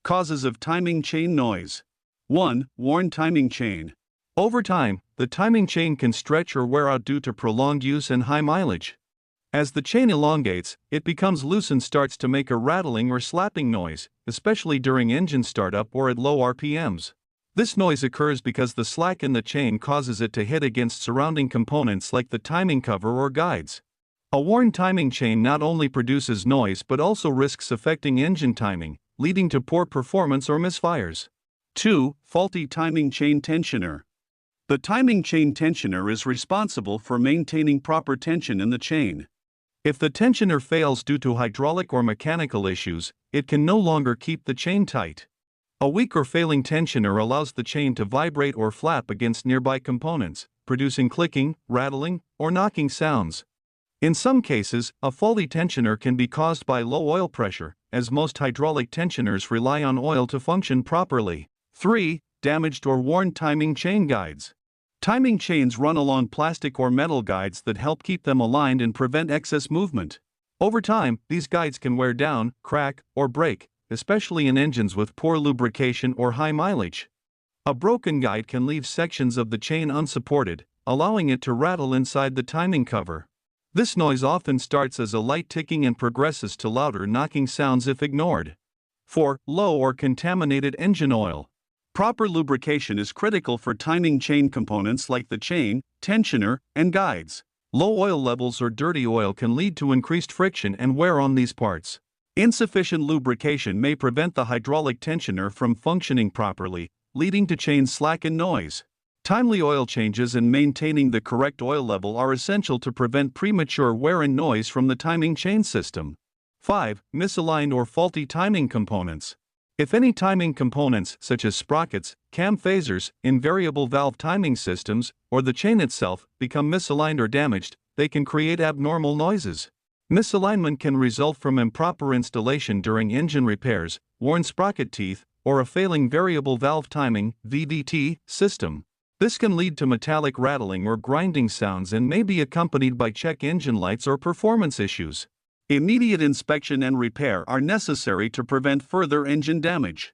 Causes of timing chain noise. 1. Worn timing chain. Over time, the timing chain can stretch or wear out due to prolonged use and high mileage. As the chain elongates, it becomes loose and starts to make a rattling or slapping noise, especially during engine startup or at low RPMs. This noise occurs because the slack in the chain causes it to hit against surrounding components like the timing cover or guides. A worn timing chain not only produces noise but also risks affecting engine timing, leading to poor performance or misfires. 2. Faulty timing chain tensioner. The timing chain tensioner is responsible for maintaining proper tension in the chain. If the tensioner fails due to hydraulic or mechanical issues, it can no longer keep the chain tight. A weak or failing tensioner allows the chain to vibrate or flap against nearby components, producing clicking, rattling, or knocking sounds. In some cases, a faulty tensioner can be caused by low oil pressure, as most hydraulic tensioners rely on oil to function properly. 3. Damaged or worn timing chain guides. Timing chains run along plastic or metal guides that help keep them aligned and prevent excess movement. Over time, these guides can wear down, crack, or break, especially in engines with poor lubrication or high mileage. A broken guide can leave sections of the chain unsupported, allowing it to rattle inside the timing cover. This noise often starts as a light ticking and progresses to louder knocking sounds if ignored. 4. Low or contaminated engine oil. Proper lubrication is critical for timing chain components like the chain, tensioner, and guides. Low oil levels or dirty oil can lead to increased friction and wear on these parts. Insufficient lubrication may prevent the hydraulic tensioner from functioning properly, leading to chain slack and noise. Timely oil changes and maintaining the correct oil level are essential to prevent premature wear and noise from the timing chain system. 5. Misaligned or faulty timing components. If any timing components, such as sprockets, cam phasers, invariable valve timing systems, or the chain itself, become misaligned or damaged, they can create abnormal noises. Misalignment can result from improper installation during engine repairs, worn sprocket teeth, or a failing variable valve timing (VVT) system. This can lead to metallic rattling or grinding sounds and may be accompanied by check engine lights or performance issues. Immediate inspection and repair are necessary to prevent further engine damage.